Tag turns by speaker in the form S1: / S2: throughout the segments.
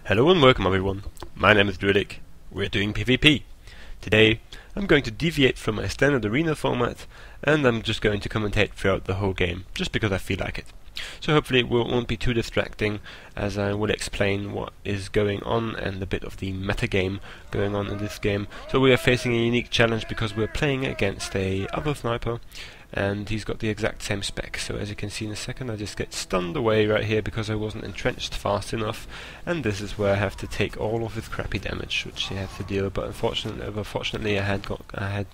S1: Hello and welcome everyone, my name is Drewlik, we're doing PvP. Today I'm going to deviate from my standard arena format and I'm just going to commentate throughout the whole game, just because I feel like it. So hopefully it won't be too distracting, as I will explain what is going on and a bit of the metagame going on in this game. So we are facing a unique challenge because we're playing against a other sniper, and he's got the exact same spec. So as you can see in a second, I just get stunned away right here because I wasn't entrenched fast enough, and this is where I have to take all of his crappy damage, which he had to deal. But unfortunately, I had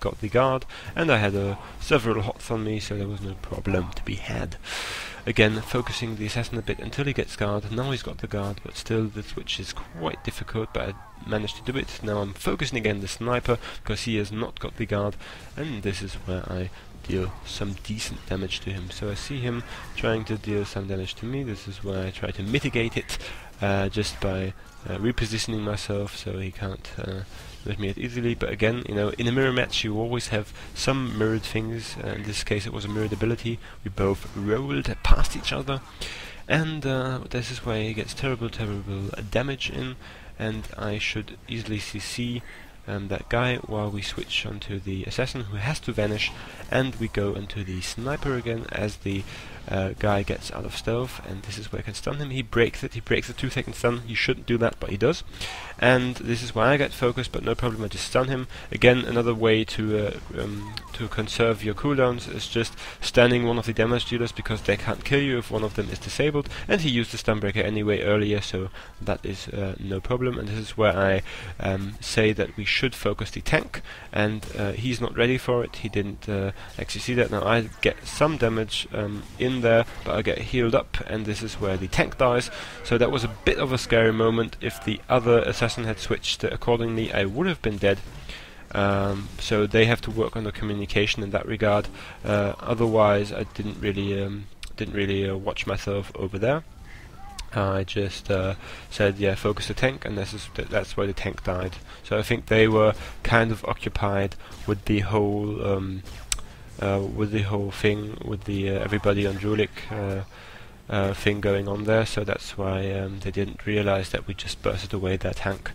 S1: got the guard, and I had several hots on me, so there was no problem to be had. Again, focusing the assassin a bit until he gets guard. Now he's got the guard, but still the switch is quite difficult, but I managed to do it. Now I'm focusing again the sniper, because he has not got the guard, and this is where I deal some decent damage to him. So I see him trying to deal some damage to me. This is where I try to mitigate it, just by repositioning myself so he can't hit me as easily. But again, you know, in a mirror match you always have some mirrored things. In this case it was a mirrored ability. We both rolled past each other, and this is where he gets terrible damage in, and I should easily CC that guy while we switch onto the assassin, who has to vanish, and we go into the sniper again as the guy gets out of stealth, and this is where I can stun him. He breaks it, he breaks the 2-second stun. You shouldn't do that, but he does, and this is where I get focused, but no problem, I just stun him. Again, another way to conserve your cooldowns is just stunning one of the damage dealers, because they can't kill you if one of them is disabled, and he used the stun breaker anyway earlier, so that is no problem. And this is where I say that we should focus the tank, and he's not ready for it. He didn't actually see that. Now I get some damage in there, but I get healed up, and this is where the tank dies. So that was a bit of a scary moment. If the other assassin had switched accordingly, I would have been dead. So they have to work on the communication in that regard. Otherwise, I didn't really watch myself over there. I just said, yeah, focus the tank, and that's why the tank died. So I think they were kind of occupied with the whole thing, with the everybody on Drewlik thing going on there. So that's why they didn't realize that we just bursted away their tank.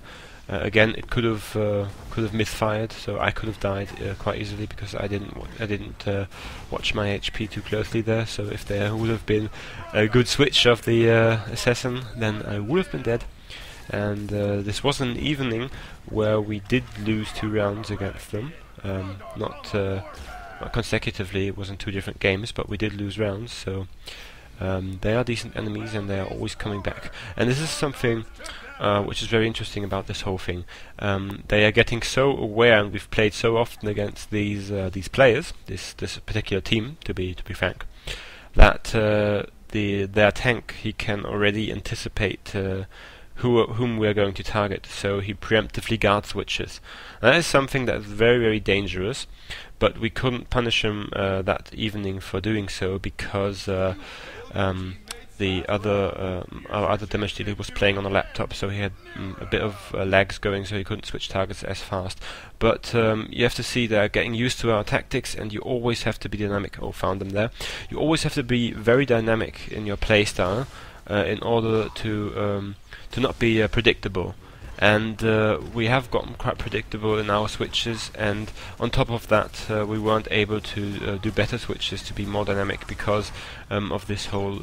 S1: Again, it could have misfired, so I could have died quite easily, because I didn't watch my HP too closely there. So if there would have been a good switch of the assassin, then I would have been dead. And this was an evening where we did lose 2 rounds against them, not consecutively. It was in 2 different games, but we did lose rounds. So they are decent enemies, and they are always coming back. And this is something which is very interesting about this whole thing. They are getting so aware, and we've played so often against these players, this particular team, to be frank, that their tank, he can already anticipate whom we are going to target. So he preemptively guard switches. That is something that is very dangerous, but we couldn't punish him that evening for doing so, because our other damage dealer was playing on a laptop, so he had a bit of lags going, so he couldn't switch targets as fast. But you have to see they're getting used to our tactics, and you always have to be dynamic. Oh, found them there. You always have to be very dynamic in your playstyle in order to not be predictable. And we have gotten quite predictable in our switches, and on top of that we weren't able to do better switches to be more dynamic, because of this whole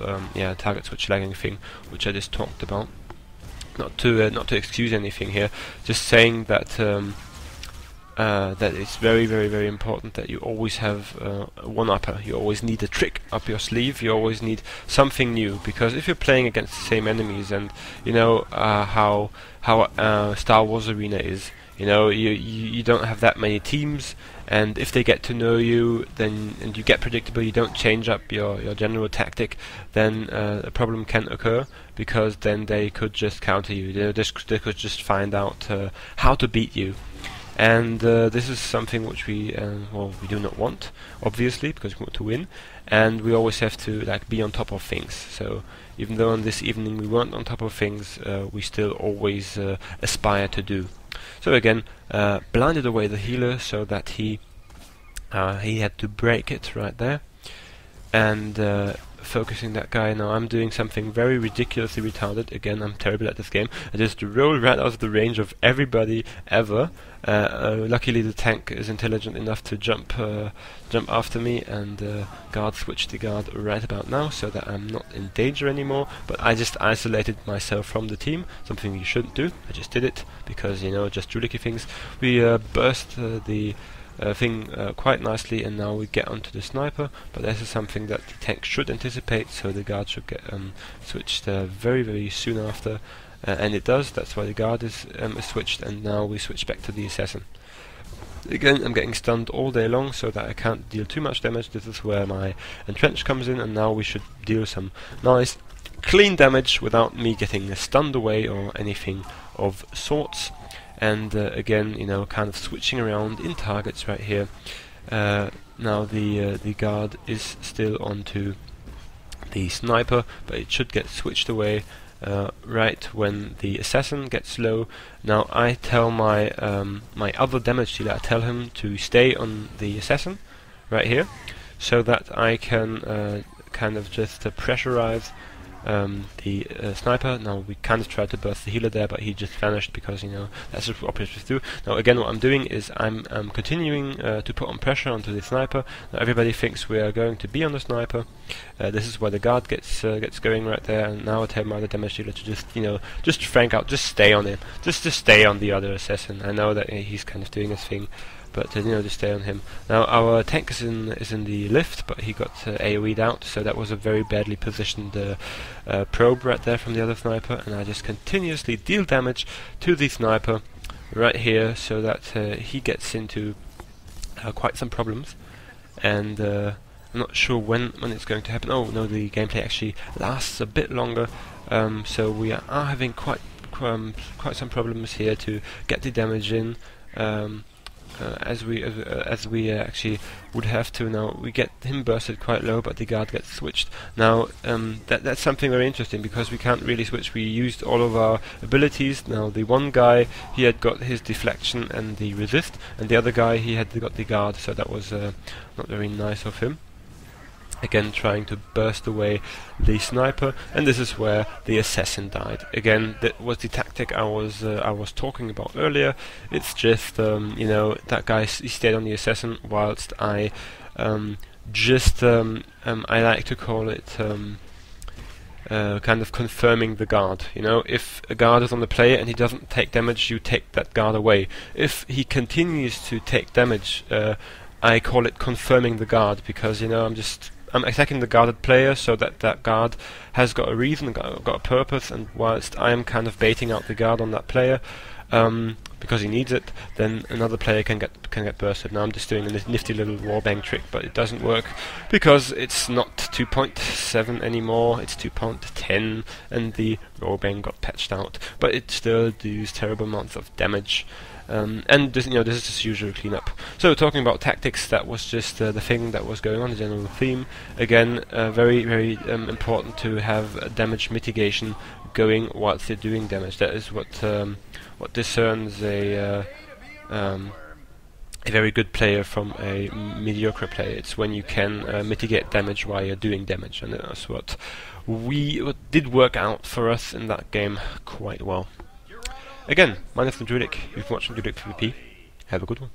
S1: target switch lagging thing, which I just talked about. Not to excuse anything here, just saying that that it's very important that you always have one-upper. You always need a trick up your sleeve. You always need something new, because if you're playing against the same enemies, and you know how Star Wars Arena is, you know, you don't have that many teams, and if they get to know you, then and you get predictable, you don't change up your general tactic, then a problem can occur, because then they could just counter you. They could just find out how to beat you. And this is something which we do not want, obviously, because we want to win, and we always have to be on top of things. So even though on this evening we weren't on top of things, we still always aspire to do. So again, blinded away the healer, so that he had to break it right there, and focusing that guy. Now I'm doing something very ridiculously retarded. Again, I'm terrible at this game. I just roll right out of the range of everybody ever. Luckily the tank is intelligent enough to jump after me and guard switch the guard right about now, so that I'm not in danger anymore. But I just isolated myself from the team, something you shouldn't do. I just did it because, you know, just Drewlik things. We burst the thing quite nicely, and now we get onto the sniper. But this is something that the tank should anticipate, so the guard should get switched very, very soon after. And it does. That's why the guard is switched, and now we switch back to the assassin. Again, I'm getting stunned all day long, so that I can't deal too much damage. This is where my entrench comes in, and now we should deal some nice, clean damage without me getting stunned away or anything of sorts. And again, you know, kind of switching around in targets right here. Now the guard is still onto the sniper, but it should get switched away right when the assassin gets low. Now I tell my my other damage dealer, I tell him to stay on the assassin right here, so that I can kind of just pressurize the sniper. Now we kind of tried to burst the healer there, but he just vanished because, you know, that's what operators do. Now again, what I'm doing is I'm continuing to put on pressure onto the sniper. Now everybody thinks we are going to be on the sniper. This is where the guard gets going right there, and now I tell my other damage dealer to just, you know, just frank out, just stay on him, just stay on the other assassin. I know that he's kind of doing his thing, but you know, just stay on him. Now our tank is in the lift, but he got AoE'd out, so that was a very badly positioned probe right there from the other sniper, and I just continuously deal damage to the sniper right here, so that he gets into quite some problems. And I'm not sure when it's going to happen. Oh no, the gameplay actually lasts a bit longer, so we are having quite some problems here to get the damage in. As we actually would have to. Now we get him bursted quite low, but the guard gets switched. Now that's something very interesting, because we can't really switch. We used all of our abilities. Now the one guy, he had got his deflection and the resist, and the other guy, he had got the guard, so that was not very nice of him. Again, trying to burst away the sniper, and this is where the assassin died. Again, that was the tactic I was talking about earlier. It's just you know, that guy, he stayed on the assassin, whilst I I like to call it kind of confirming the guard. You know, if a guard is on the player and he doesn't take damage, you take that guard away. If he continues to take damage, I call it confirming the guard, because, you know, I'm attacking the guarded player, so that that guard has got a reason, got a purpose, and whilst I am kind of baiting out the guard on that player because he needs it, then another player can get bursted. Now I'm just doing a nifty little warbang trick, but it doesn't work because it's not 2.7 anymore, it's 2.10, and the warbang got patched out, but it still does terrible amounts of damage. And this, you know, this is just usual cleanup. So talking about tactics, that was just the thing that was going on, the general theme. Again, very, very important to have damage mitigation going whilst you're doing damage. That is what discerns a very good player from a mediocre player. It's when you can mitigate damage while you're doing damage, and that's what did work out for us in that game quite well. Again, my name is Drewlik. You've been watching Drewlik PvP. Have a good one.